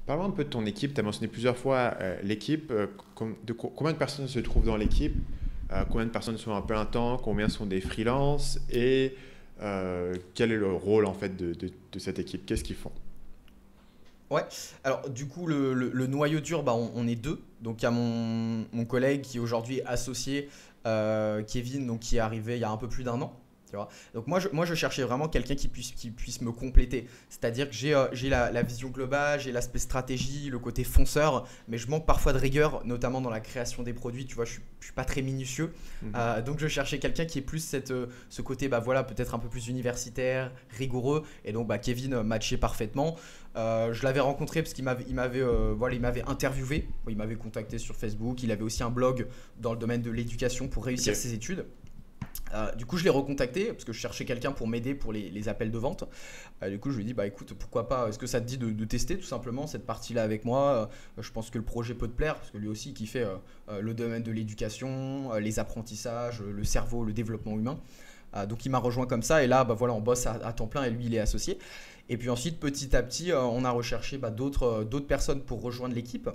Parlons un peu de ton équipe. Tu as mentionné plusieurs fois l'équipe. Combien de personnes se trouvent dans l'équipe? Combien de personnes sont à plein temps? Combien sont des freelances? Et quel est le rôle en fait de cette équipe? Qu'est-ce qu'ils font? Ouais, alors du coup, le noyau dur, bah, on est deux. Donc il y a mon collègue qui aujourd'hui est associé, Kevin, donc, qui est arrivé il y a un peu plus d'un an. Tu vois. Donc moi, je cherchais vraiment quelqu'un qui puisse me compléter. C'est-à-dire que j'ai la vision globale, j'ai l'aspect stratégie, le côté fonceur, mais je manque parfois de rigueur, notamment dans la création des produits. Tu vois, je suis pas très minutieux. Mhm. Donc je cherchais quelqu'un qui est plus ce côté, bah, voilà, peut-être un peu plus universitaire, rigoureux. Et donc bah, Kevin matchait parfaitement. Je l'avais rencontré parce voilà, il m'avait interviewé, il m'avait contacté sur Facebook, il avait aussi un blog dans le domaine de l'éducation pour réussir Ok. ses études. Du coup, je l'ai recontacté parce que je cherchais quelqu'un pour m'aider pour les appels de vente. Du coup, je lui ai dit, bah écoute, pourquoi pas, est-ce que ça te dit de tester tout simplement cette partie-là avec moi. Je pense que le projet peut te plaire parce que lui aussi, il kiffait le domaine de l'éducation, les apprentissages, le cerveau, le développement humain. Donc il m'a rejoint comme ça et là bah, voilà, on bosse à temps plein et lui il est associé. Et puis ensuite petit à petit on a recherché bah, d'autres personnes pour rejoindre l'équipe.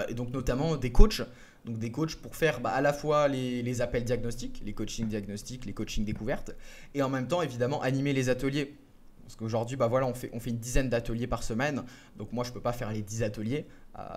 Et donc notamment des coachs. Donc des coachs pour faire bah, à la fois les appels diagnostiques, les coachings diagnostiques, les coachings découvertes, et en même temps évidemment animer les ateliers. Parce qu'aujourd'hui, bah voilà, on fait une dizaine d'ateliers par semaine. Donc moi, je ne peux pas faire les 10 ateliers.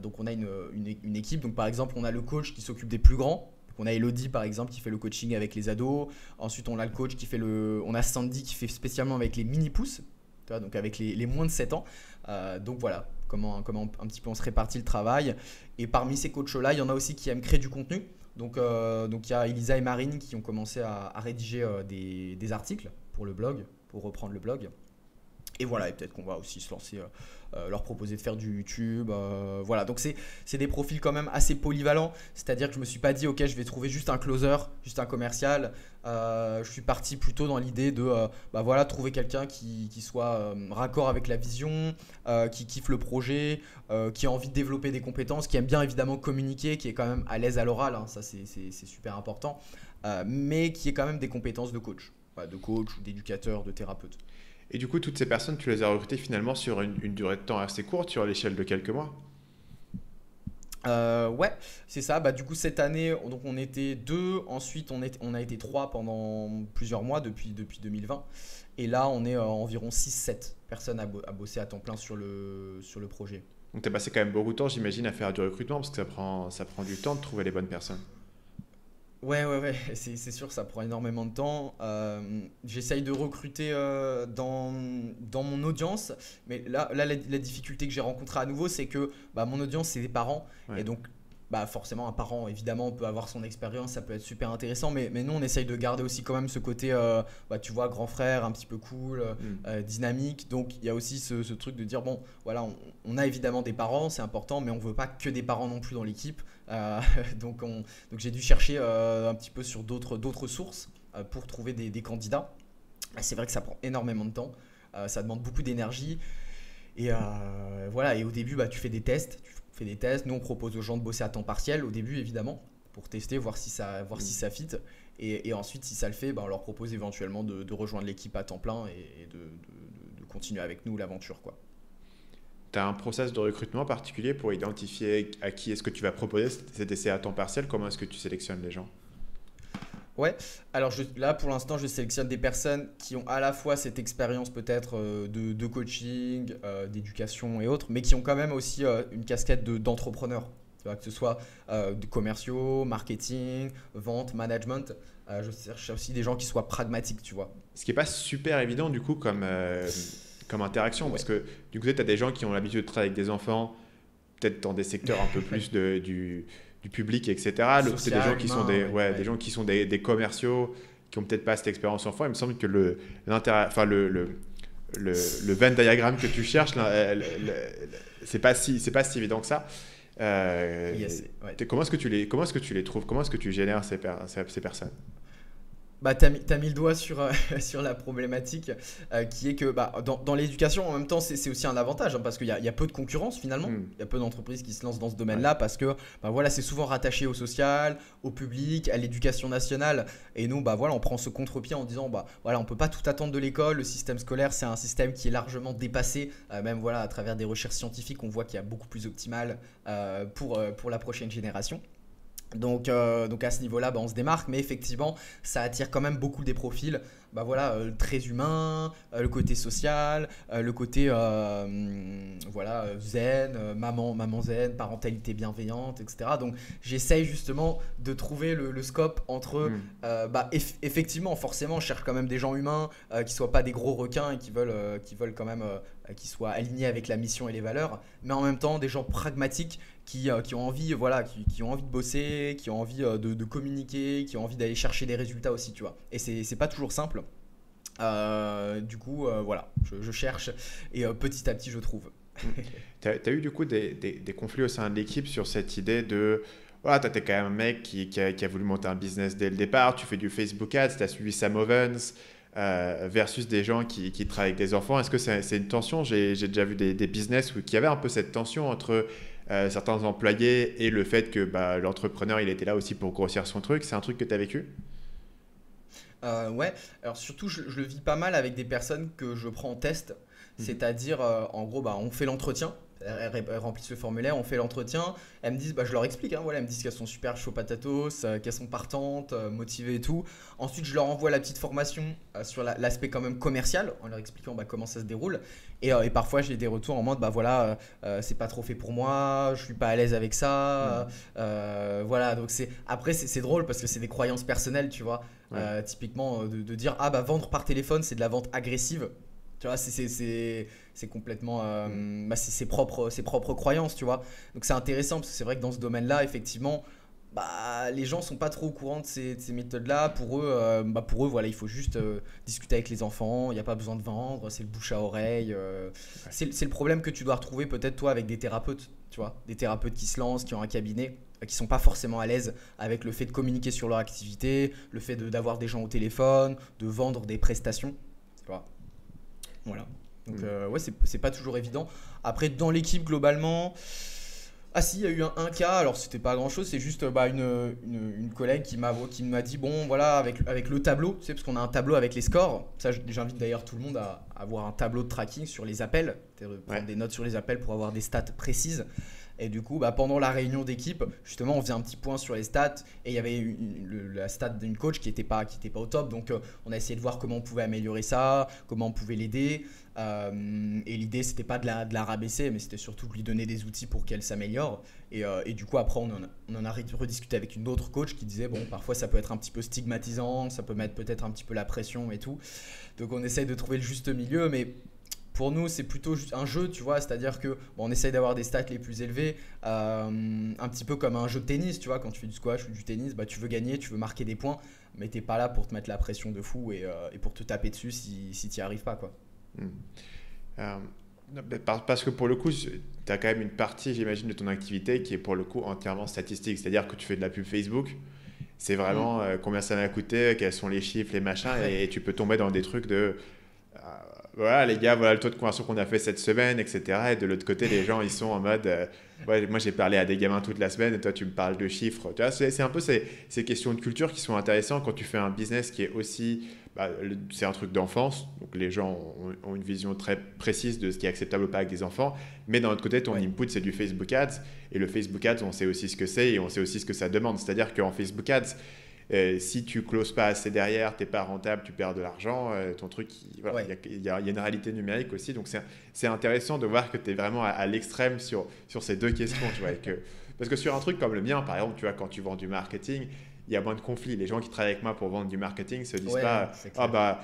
Donc on a une équipe. Donc par exemple, on a le coach qui s'occupe des plus grands. Donc, on a Elodie par exemple qui fait le coaching avec les ados. Ensuite, on a le coach qui fait on a Sandy qui fait spécialement avec les mini-pousses. Tu vois, donc avec les moins de 7 ans. Donc voilà, comment un petit peu on se répartit le travail. Et parmi ces coachs-là, il y en a aussi qui aiment créer du contenu. Donc il y a Elisa et Marine qui ont commencé à rédiger des articles pour le blog, pour reprendre le blog. Et voilà, et peut-être qu'on va aussi se lancer, leur proposer de faire du YouTube. Voilà, donc c'est des profils quand même assez polyvalents. C'est-à-dire que je me suis pas dit, ok, je vais trouver juste un closer, juste un commercial. Je suis parti plutôt dans l'idée de bah voilà, trouver quelqu'un qui soit raccord avec la vision, qui kiffe le projet, qui a envie de développer des compétences, qui aime bien évidemment communiquer, qui est quand même à l'aise à l'oral, hein, ça c'est super important, mais qui ait quand même des compétences de coach. Voilà, de coach ou d'éducateur, de thérapeute. Et du coup, toutes ces personnes, tu les as recrutées finalement sur une durée de temps assez courte, sur l'échelle de quelques mois. Ouais, c'est ça. Bah, du coup, cette année, donc on était deux. Ensuite, on a été trois pendant plusieurs mois depuis 2020. Et là, on est environ 6-7 personnes à bosser à temps plein sur le projet. Donc tu as passé quand même beaucoup de temps, j'imagine, à faire du recrutement parce que ça prend du temps de trouver les bonnes personnes. Ouais, ouais, ouais, c'est sûr, ça prend énormément de temps. J'essaye de recruter dans mon audience, mais là la difficulté que j'ai rencontrée à nouveau, c'est que bah, mon audience, c'est des parents. Et Ouais. donc, bah, forcément, un parent, évidemment, peut avoir son expérience, ça peut être super intéressant, mais nous, on essaye de garder aussi quand même ce côté, bah, tu vois, grand frère, un petit peu cool, Hmm. dynamique. Donc, il y a aussi ce truc de dire, bon, voilà, on a évidemment des parents, c'est important, mais on veut pas que des parents non plus dans l'équipe. Euh, donc, donc j'ai dû chercher un petit peu sur d'autres sources pour trouver des candidats. C'est vrai que ça prend énormément de temps, ça demande beaucoup d'énergie. Et voilà, et au début, bah, tu fais des tests. Nous, on propose aux gens de bosser à temps partiel au début, évidemment, pour tester, voir si ça fit. Et ensuite, si ça le fait, bah, on leur propose éventuellement de rejoindre l'équipe à temps plein et de continuer avec nous l'aventure, quoi. Tu as un process de recrutement particulier pour identifier à qui est-ce que tu vas proposer cet essai à temps partiel? Comment est-ce que tu sélectionnes les gens? Ouais, alors là pour l'instant je sélectionne des personnes qui ont à la fois cette expérience peut-être de coaching, d'éducation et autres, mais qui ont quand même aussi une casquette d'entrepreneur. Tu vois, que ce soit de commerciaux, marketing, vente, management. Je cherche aussi des gens qui soient pragmatiques, tu vois. Ce qui n'est pas super évident du coup comme interaction parce Ouais, que du coup tu as des gens qui ont l'habitude de travailler avec des enfants, peut-être dans des secteurs un peu plus du public, etc. L'autre, c'est des gens social, qui sont humain, des, ouais, ouais, des ouais. gens qui sont des commerciaux, qui ont peut-être pas cette expérience enfant. Il me semble que enfin, le Venn diagramme que tu cherches, là, c'est pas si évident que ça. Euh, Yes, ouais. comment est-ce que tu les trouves? Comment est-ce que tu génères ces personnes? Bah, t'as mis le doigt sur, sur la problématique qui est que bah, dans l'éducation, en même temps, c'est aussi un avantage hein, parce qu'il y a peu de concurrence finalement. Hmm. Il y a peu d'entreprises qui se lancent dans ce Ouais. domaine-là parce que bah, voilà, c'est souvent rattaché au social, au public, à l'éducation nationale. Et nous, bah, voilà, on prend ce contre-pied en disant bah, voilà, on ne peut pas tout attendre de l'école. Le système scolaire, c'est un système qui est largement dépassé. Même voilà, à travers des recherches scientifiques, on voit qu'il y a beaucoup plus optimal pour la prochaine génération. Donc à ce niveau-là, bah, on se démarque, mais effectivement, ça attire quand même beaucoup des profils, bah voilà, très humains, le côté social, le côté voilà, zen, maman zen, parentalité bienveillante, etc. Donc j'essaye justement de trouver le scope entre, Hmm. bah, effectivement, forcément, je cherche quand même des gens humains qui soient pas des gros requins et qui veulent quand même, qui soient alignés avec la mission et les valeurs, mais en même temps des gens pragmatiques qui ont envie, voilà, qui ont envie de bosser, qui ont envie de communiquer, qui ont envie d'aller chercher des résultats aussi, tu vois. Et c'est pas toujours simple. Du coup, voilà, je cherche et petit à petit, je trouve. Hmm. T'as eu du coup des conflits au sein de l'équipe sur cette idée de voilà, toi t'es quand même un mec qui a voulu monter un business dès le départ, tu fais du Facebook Ads, tu as suivi Sam Ovens versus des gens qui travaillent avec des enfants. Est-ce que c'est une tension? J'ai déjà vu des business qui avaient un peu cette tension entre certains employés et le fait que bah, l'entrepreneur il était là aussi pour grossir son truc. C'est un truc que tu as vécu? Ouais, alors surtout, je le vis pas mal avec des personnes que je prends en test. Mhm. C'est-à-dire, en gros, bah, on fait l'entretien. Elles remplissent le formulaire, on fait l'entretien. Elles me disent, bah, je leur explique, hein, voilà, elles me disent qu'elles sont super chaud patatos, qu'elles sont partantes, motivées et tout. Ensuite, je leur envoie la petite formation sur l'aspect quand même commercial, en leur expliquant bah, comment ça se déroule. Et parfois, j'ai des retours en mode, bah voilà, c'est pas trop fait pour moi, je suis pas à l'aise avec ça. Mhm. Voilà, donc après, c'est drôle parce que c'est des croyances personnelles, tu vois. Ouais. Typiquement, de dire, ah bah vendre par téléphone, c'est de la vente agressive. Tu vois, c'est complètement Mhm. bah, c'est ses propres croyances, tu vois. Donc c'est intéressant parce que c'est vrai que dans ce domaine-là, effectivement, bah, les gens sont pas trop au courant de ces méthodes-là. Pour eux, voilà, il faut juste discuter avec les enfants. Il n'y a pas besoin de vendre. C'est le bouche à oreille. Ouais. C'est le problème que tu dois retrouver peut-être toi avec des thérapeutes, tu vois, des thérapeutes qui se lancent, qui ont un cabinet, qui sont pas forcément à l'aise avec le fait de communiquer sur leur activité, le fait d'avoir des gens au téléphone, de vendre des prestations, tu vois. Voilà. Donc Mhm. ouais, c'est pas toujours évident. Après, dans l'équipe globalement, ah si, il y a eu un cas, alors c'était pas grand chose, c'est juste bah, une collègue qui m'a dit, bon voilà, avec le tableau, tu sais, parce qu'on a un tableau avec les scores, ça j'invite d'ailleurs tout le monde à avoir un tableau de tracking sur les appels, c'est-à-dire de Ouais. prendre des notes sur les appels pour avoir des stats précises. Et du coup, bah, pendant la réunion d'équipe, justement, on faisait un petit point sur les stats et il y avait la stat d'une coach qui était pas au top. Donc, on a essayé de voir comment on pouvait améliorer ça, comment on pouvait l'aider. Et l'idée, c'était pas de la rabaisser, mais c'était surtout de lui donner des outils pour qu'elle s'améliore. Et du coup, après, on en a rediscuté avec une autre coach qui disait, bon, parfois ça peut être un petit peu stigmatisant, ça peut mettre peut-être un petit peu la pression et tout. Donc, on essaye de trouver le juste milieu, mais pour nous, c'est plutôt un jeu, tu vois, c'est-à-dire que bon, on essaye d'avoir des stats les plus élevées, un petit peu comme un jeu de tennis, tu vois, quand tu fais du squash ou du tennis, bah, tu veux gagner, tu veux marquer des points, mais t'es pas là pour te mettre la pression de fou et pour te taper dessus si t'y arrives pas, quoi. Mhm. Euh, non, mais parce que pour le coup, tu as quand même une partie, j'imagine, de ton activité qui est pour le coup entièrement statistique. C'est-à-dire que tu fais de la pub Facebook, c'est Hmm. vraiment combien ça m'a coûté, quels sont les chiffres, les machins, Ouais. et tu peux tomber dans des trucs de euh, voilà les gars, voilà le taux de conversion qu'on a fait cette semaine, etc. Et de l'autre côté, les gens ils sont en mode ouais, moi j'ai parlé à des gamins toute la semaine et toi tu me parles de chiffres. Tu vois, c'est un peu ces questions de culture qui sont intéressantes quand tu fais un business qui est aussi bah, c'est un truc d'enfance, donc les gens ont une vision très précise de ce qui est acceptable ou pas avec des enfants, mais d'un autre côté, ton Ouais. input, c'est du Facebook Ads, et le Facebook Ads, on sait aussi ce que c'est, et on sait aussi ce que ça demande, c'est-à-dire qu'en Facebook Ads, si tu closes pas assez derrière, t'es pas rentable, tu perds de l'argent, ton truc, voilà, Ouais. il y a une réalité numérique aussi, donc c'est intéressant de voir que tu es vraiment à l'extrême sur ces deux questions, tu vois, parce que sur un truc comme le mien, par exemple, tu vois, quand tu vends du marketing, il y a moins de conflits. Les gens qui travaillent avec moi pour vendre du marketing se disent Ouais, pas c'est ah clair. bah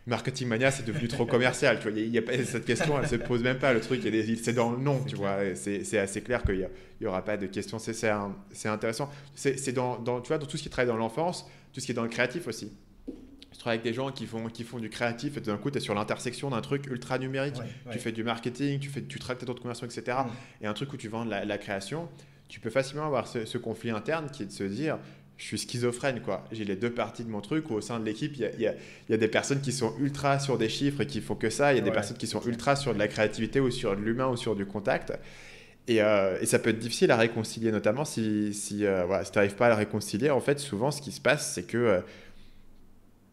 Marketing Mania c'est devenu trop commercial. Tu vois, il y a pas, cette question elle se pose même pas. Le truc c'est dans le nom. C'est Tu clair. vois, et c'est assez clair qu'il y aura pas de question. C'est intéressant. C'est tu vois, dans tout ce qui travaille dans l'enfance, tout ce qui est dans le créatif aussi. Je travaille avec des gens qui font du créatif et tout d'un coup, tu es sur l'intersection d'un truc ultra numérique. Ouais, Tu ouais. fais du marketing, tu traites tes taux de conversion, etc. Hmm. Et un truc où tu vends de la création, tu peux facilement avoir ce conflit interne qui est de se dire je suis schizophrène, quoi. J'ai les deux parties de mon truc où au sein de l'équipe, il y a des personnes qui sont ultra sur des chiffres et qui font que ça. Il y a des personnes qui sont ultra sur de la créativité ou sur de l'humain ou sur du contact. Et ça peut être difficile à réconcilier, notamment si voilà, si tu n'arrives pas à le réconcilier. En fait, souvent, ce qui se passe, c'est que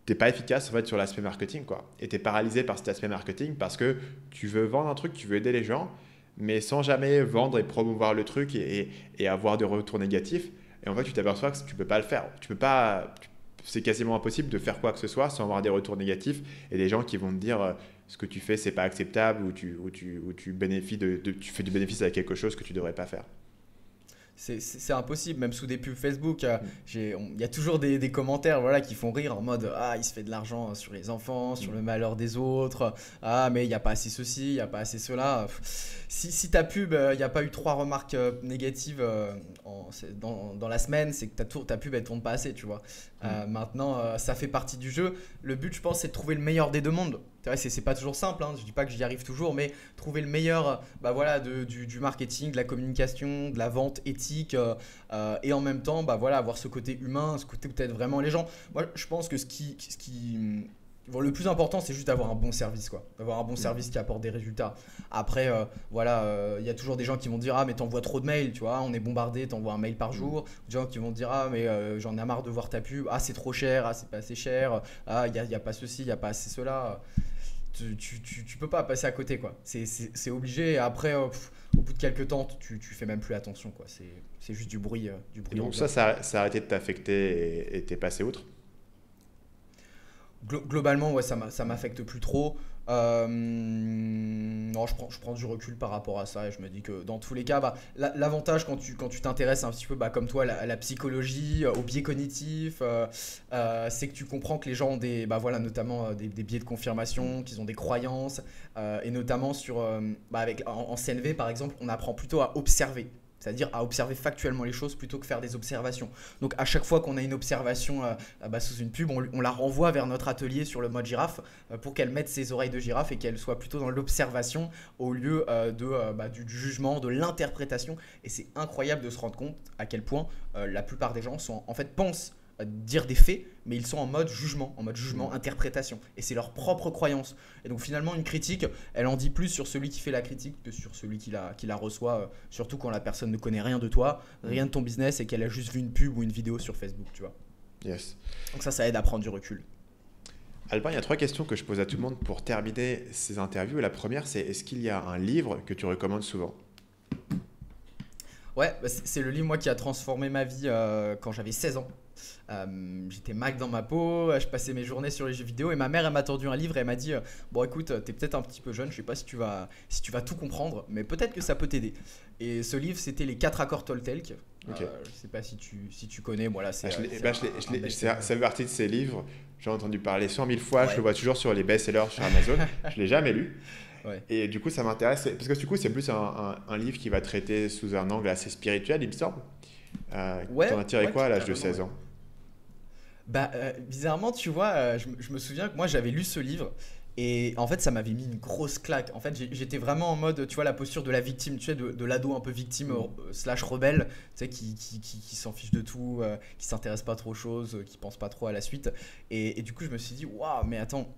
tu n'es pas efficace en fait, sur l'aspect marketing, quoi. Et tu es paralysé par cet aspect marketing parce que tu veux vendre un truc, tu veux aider les gens, mais sans jamais vendre et promouvoir le truc et avoir de retours négatifs. Et en fait, tu t'aperçois que tu ne peux pas le faire. C'est quasiment impossible de faire quoi que ce soit sans avoir des retours négatifs et des gens qui vont te dire ce que tu fais, c'est pas acceptable ou tu fais du bénéfice avec quelque chose que tu ne devrais pas faire. C'est impossible, même sous des pubs Facebook, il y a toujours des commentaires voilà, qui font rire en mode ah, il se fait de l'argent sur les enfants, sur le malheur des autres, ah, mais il n'y a pas assez ceci, il n'y a pas assez cela. Si ta pub, il n'y a pas eu 3 remarques négatives dans la semaine, c'est que ta pub elle tourne pas assez, tu vois. Maintenant, ça fait partie du jeu. Le but, je pense, c'est de trouver le meilleur des deux mondes. C'est vrai, c'est pas toujours simple, hein. Je dis pas que j'y arrive toujours, mais trouver le meilleur voilà, du marketing, de la communication, de la vente éthique et en même temps voilà, avoir ce côté humain, ce côté peut-être vraiment les gens. Moi, je pense que bon, le plus important, c'est juste d'avoir un bon service, quoi. D'avoir un bon service qui apporte des résultats. Après, voilà, il y a toujours des gens qui vont dire ah mais t'envoies trop de mails, tu vois, on est bombardé, t'envoies un mail par jour. Des gens qui vont dire ah mais j'en ai marre de voir ta pub, ah c'est trop cher, ah c'est pas assez cher, ah y a pas ceci, il y a pas assez cela. Tu peux pas passer à côté, quoi. C'est obligé. Et après, au bout de quelques temps, tu fais même plus attention, quoi. C'est juste du bruit. Donc ça a arrêté de t'affecter et t'es passé outre. Globalement, ouais, ça m'affecte plus trop. Non, je prends du recul par rapport à ça et je me dis que dans tous les cas, l'avantage quand tu t'intéresses un petit peu comme toi à la psychologie, au biais cognitif, c'est que tu comprends que les gens ont voilà, notamment des biais de confirmation, qu'ils ont des croyances et notamment en CNV par exemple, on apprend plutôt à observer. C'est-à-dire à observer factuellement les choses plutôt que faire des observations. Donc à chaque fois qu'on a une observation sous une pub, on la renvoie vers notre atelier sur le mode girafe pour qu'elle mette ses oreilles de girafe et qu'elle soit plutôt dans l'observation au lieu du jugement, de l'interprétation. Et c'est incroyable de se rendre compte à quel point la plupart des gens pensent dire des faits, mais ils sont en mode jugement, interprétation. Et c'est leur propre croyance. Et donc finalement, une critique, elle en dit plus sur celui qui fait la critique que sur celui qui la reçoit, surtout quand la personne ne connaît rien de toi, rien de ton business et qu'elle a juste vu une pub ou une vidéo sur Facebook, tu vois. Yes. Donc ça aide à prendre du recul. Albin, il y a 3 questions que je pose à tout le monde pour terminer ces interviews. La première, c'est est-ce qu'il y a un livre que tu recommandes souvent ? Ouais, c'est le livre moi qui a transformé ma vie quand j'avais 16 ans. J'étais mal dans ma peau, je passais mes journées sur les jeux vidéo et ma mère elle m'a tendu un livre et elle m'a dit bon écoute t'es peut-être un petit peu jeune, je sais pas si tu vas tout comprendre mais peut-être que ça peut t'aider. Et ce livre c'était les 4 accords Toltec. Okay. Je sais pas si tu connais, voilà c'est ça fait partie de ces livres, j'ai entendu parler 100 000 fois, ouais. Je le vois toujours sur les best-sellers sur Amazon, je l'ai jamais lu. Ouais. Et du coup ça m'intéresse parce que du coup c'est plus un livre qui va traiter sous un angle assez spirituel il me semble. T'en as tiré quoi à l'âge de 16 ans ? Bizarrement, tu vois, je me souviens que moi j'avais lu ce livre et en fait ça m'avait mis une grosse claque. En fait, j'étais vraiment en mode, tu vois, la posture de la victime, tu sais, de l'ado un peu victime / rebelle, tu sais, qui s'en fiche de tout, qui s'intéresse pas trop aux choses, qui pense pas trop à la suite. Et du coup, je me suis dit, waouh, mais attends.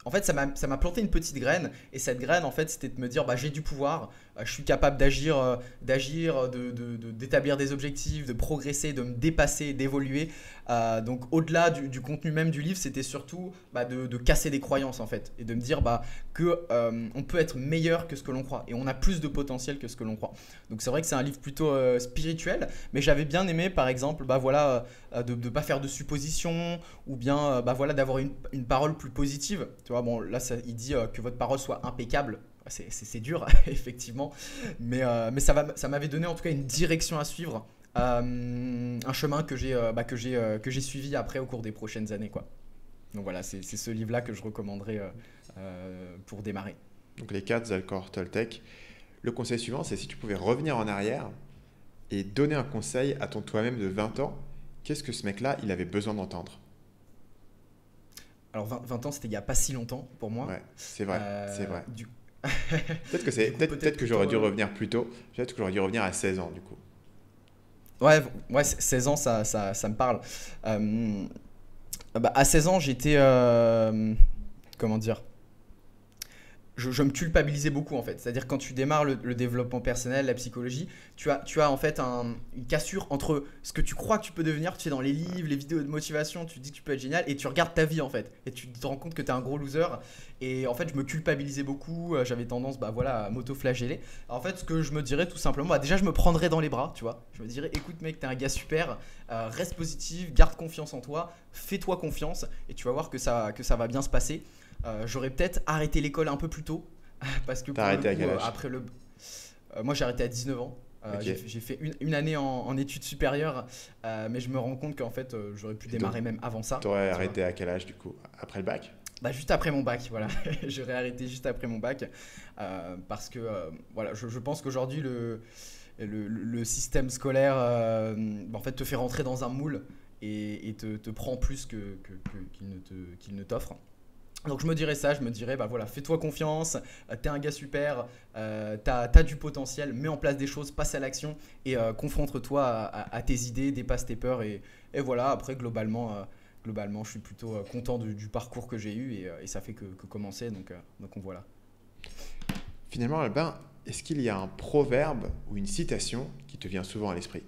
En fait, ça m'a planté une petite graine et cette graine, en fait, c'était de me dire, j'ai du pouvoir, je suis capable d'agir, d'établir des objectifs, de progresser, de me dépasser, d'évoluer. Donc, au-delà du contenu même du livre, c'était surtout de casser des croyances, en fait, et de me dire que on peut être meilleur que ce que l'on croit et on a plus de potentiel que ce que l'on croit. Donc, c'est vrai que c'est un livre plutôt spirituel, mais j'avais bien aimé, par exemple, de ne pas faire de suppositions ou bien voilà, d'avoir une parole plus positive. Tu vois, bon, là, il dit que votre parole soit impeccable. C'est dur, effectivement, mais ça m'avait donné en tout cas une direction à suivre, un chemin que j'ai suivi après au cours des prochaines années, quoi. Donc voilà, c'est ce livre-là que je recommanderais pour démarrer. Donc les 4 accords Toltec. Le conseil suivant, c'est si tu pouvais revenir en arrière et donner un conseil à ton toi-même de 20 ans, qu'est-ce que ce mec-là, il avait besoin d'entendre ? Alors 20 ans, c'était il n'y a pas si longtemps pour moi. Ouais, c'est vrai, c'est vrai. Peut-être que j'aurais dû revenir plus tôt. Peut-être que j'aurais dû revenir à 16 ans du coup. Ouais, 16 ans, ça me parle. À 16 ans, j'étais. Comment dire? Je me culpabilisais beaucoup en fait. C'est-à-dire quand tu démarres le développement personnel, la psychologie, tu as en fait une cassure entre ce que tu crois que tu peux devenir, tu sais, dans les livres, les vidéos de motivation, tu te dis que tu peux être génial et tu regardes ta vie en fait. Et tu te rends compte que tu es un gros loser. Et en fait, je me culpabilisais beaucoup, j'avais tendance à m'auto-flageller. En fait, ce que je me dirais tout simplement, déjà je me prendrais dans les bras, tu vois. Je me dirais, écoute mec, t'es un gars super, reste positif, garde confiance en toi, fais-toi confiance et tu vas voir que ça va bien se passer. J'aurais peut-être arrêté l'école un peu plus tôt parce que T'as pour le arrêté à coup, quel âge? moi j'ai arrêté à 19 ans. Ok. J'ai fait une année en études supérieures, mais je me rends compte qu'en fait j'aurais pu Et donc, démarrer même avant ça. t'aurais Tu vois. arrêté à quel âge du coup? Après le bac? Juste après mon bac, voilà. J'aurais arrêté juste après mon bac parce que voilà, je pense qu'aujourd'hui le système scolaire en fait te fait rentrer dans un moule et te prend plus qu'il ne t'offre. Donc je me dirais ça, je me dirais voilà, fais-toi confiance, t'es un gars super, t'as du potentiel, mets en place des choses, passe à l'action et confronte-toi à tes idées, dépasse tes peurs et voilà, après globalement je suis plutôt content du parcours que j'ai eu et ça fait que commencer, donc on voit. Finalement, Albin, est-ce qu'il y a un proverbe ou une citation qui te vient souvent à l'esprit?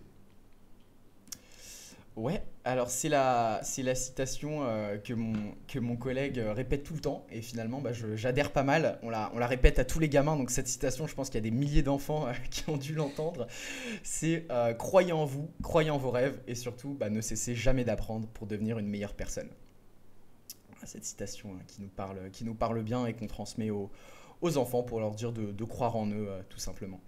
Ouais, alors c'est la citation que mon collègue répète tout le temps et finalement j'adhère pas mal. On la répète à tous les gamins, donc cette citation, je pense qu'il y a des milliers d'enfants qui ont dû l'entendre. C'est croyez en vous, croyez en vos rêves et surtout ne cessez jamais d'apprendre pour devenir une meilleure personne. Voilà, cette citation qui nous parle bien et qu'on transmet aux enfants pour leur dire de croire en eux tout simplement.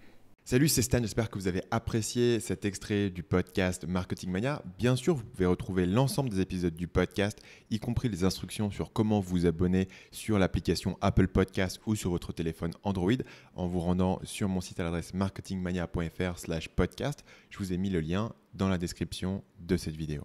Salut, c'est Stan, j'espère que vous avez apprécié cet extrait du podcast Marketing Mania. Bien sûr, vous pouvez retrouver l'ensemble des épisodes du podcast, y compris les instructions sur comment vous abonner sur l'application Apple Podcast ou sur votre téléphone Android en vous rendant sur mon site à l'adresse marketingmania.fr/podcast. Je vous ai mis le lien dans la description de cette vidéo.